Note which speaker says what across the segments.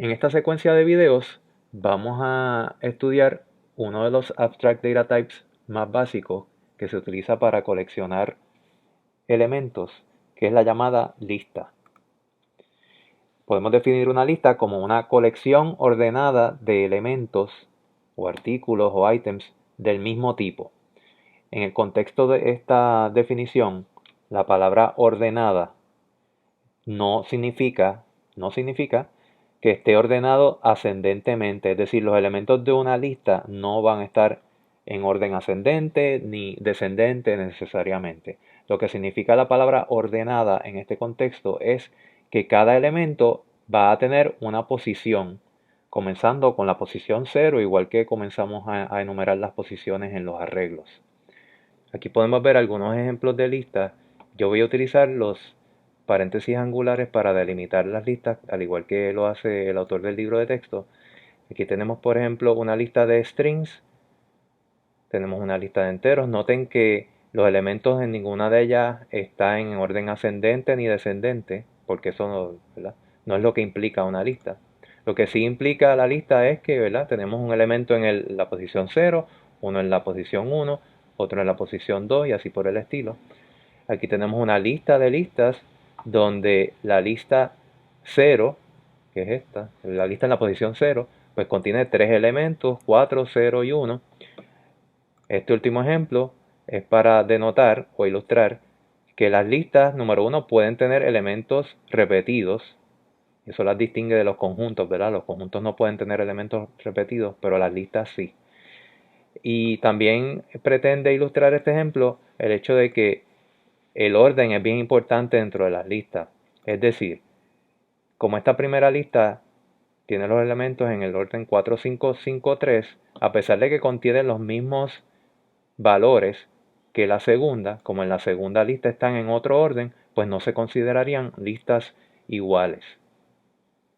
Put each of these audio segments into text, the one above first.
Speaker 1: En esta secuencia de videos vamos a estudiar uno de los Abstract Data Types más básicos que se utiliza para coleccionar elementos, que es la llamada lista. Podemos definir una lista como una colección ordenada de elementos o artículos o ítems del mismo tipo. En el contexto de esta definición, la palabra ordenada no significa que esté ordenado ascendentemente, es decir, los elementos de una lista no van a estar en orden ascendente ni descendente necesariamente. Lo que significa la palabra ordenada en este contexto es que cada elemento va a tener una posición, comenzando con la posición 0, igual que comenzamos a enumerar las posiciones en los arreglos. Aquí podemos ver algunos ejemplos de listas. Yo voy a utilizar los paréntesis angulares para delimitar las listas, al igual que lo hace el autor del libro de texto. Aquí tenemos, por ejemplo, una lista de strings, tenemos una lista de enteros. Noten que los elementos en ninguna de ellas está en orden ascendente ni descendente, porque eso no, ¿verdad? No es lo que implica una lista. Lo que sí implica la lista es que, ¿verdad? Tenemos un elemento en la posición 0, uno en la posición 1, otro en la posición 2 y así por el estilo. Aquí tenemos una lista de listas donde la lista 0, que es esta, la lista en la posición 0, pues contiene 3 elementos, 4, 0 y 1. Este último ejemplo es para denotar o ilustrar que las listas, número 1, pueden tener elementos repetidos. Eso las distingue de los conjuntos, ¿verdad? Los conjuntos no pueden tener elementos repetidos, pero las listas sí. Y también pretende ilustrar este ejemplo el hecho de que el orden es bien importante dentro de las listas. Es decir, como esta primera lista tiene los elementos en el orden 4, 5, 5, 3, a pesar de que contienen los mismos valores que la segunda, como en la segunda lista están en otro orden, pues no se considerarían listas iguales.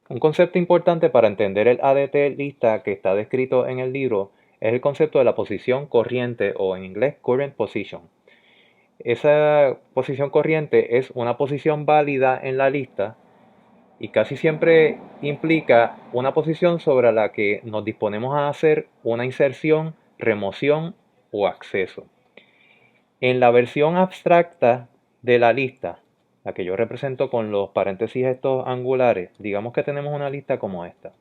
Speaker 1: Un concepto importante para entender el ADT lista que está descrito en el libro es el concepto de la posición corriente o en inglés current position. Esa posición corriente es una posición válida en la lista y casi siempre implica una posición sobre la que nos disponemos a hacer una inserción, remoción o acceso. En la versión abstracta de la lista, la que yo represento con los paréntesis estos angulares, digamos que tenemos una lista como esta.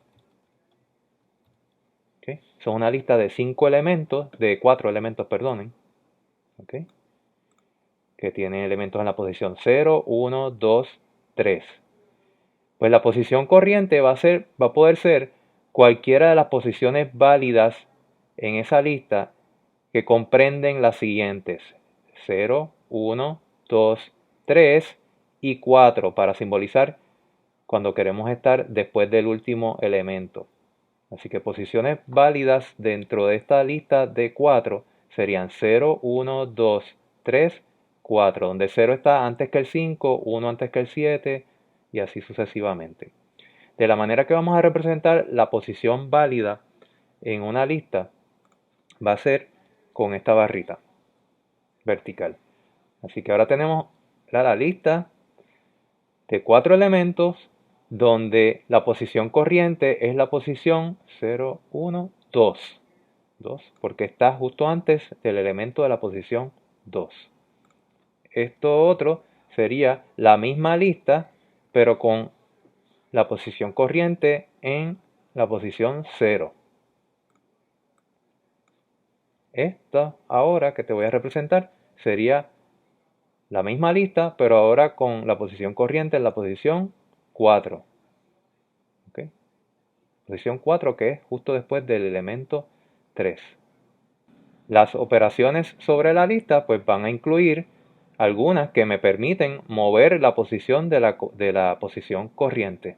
Speaker 1: ¿Okay? Son una lista de 5 elementos, de 4 elementos, perdonen. ¿Okay? Que tienen elementos en la posición 0, 1, 2, 3. Pues la posición corriente va a poder ser cualquiera de las posiciones válidas en esa lista que comprenden las siguientes: 0, 1, 2, 3 y 4 para simbolizar cuando queremos estar después del último elemento. Así que posiciones válidas dentro de esta lista de 4 serían 0, 1, 2, 3, 4, donde 0 está antes que el 5, 1 antes que el 7 y así sucesivamente. De la manera que vamos a representar la posición válida en una lista va a ser con esta barrita vertical. Así que ahora tenemos la lista de 4 elementos donde la posición corriente es la posición 0, 1, 2. 2, porque está justo antes del elemento de la posición 2. Esto otro sería la misma lista, pero con la posición corriente en la posición 0. Esta ahora que te voy a representar sería la misma lista, pero ahora con la posición corriente en la posición 4. ¿Okay? Posición 4 que es justo después del elemento 3. Las operaciones sobre la lista pues van a incluir algunas que me permiten mover la posición de la posición corriente.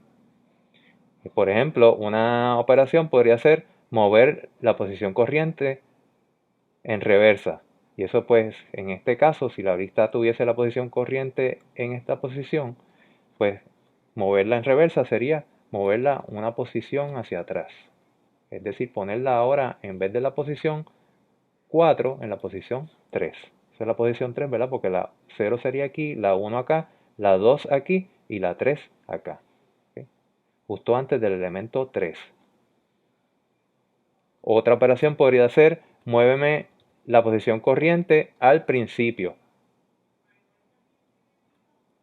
Speaker 1: Por ejemplo, una operación podría ser mover la posición corriente en reversa. Y eso pues en este caso, si la lista tuviese la posición corriente en esta posición, pues moverla en reversa sería moverla una posición hacia atrás. Es decir, ponerla ahora en vez de la posición 4 en la posición 3. Esa es la posición 3, ¿verdad? Porque la 0 sería aquí, la 1 acá, la 2 aquí y la 3 acá. ¿Okay? justo antes del elemento 3. Otra operación podría ser, muéveme la posición corriente al principio.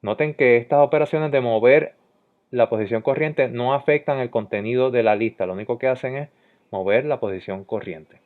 Speaker 1: Noten que estas operaciones de mover la posición corriente no afectan el contenido de la lista, lo único que hacen es mover la posición corriente.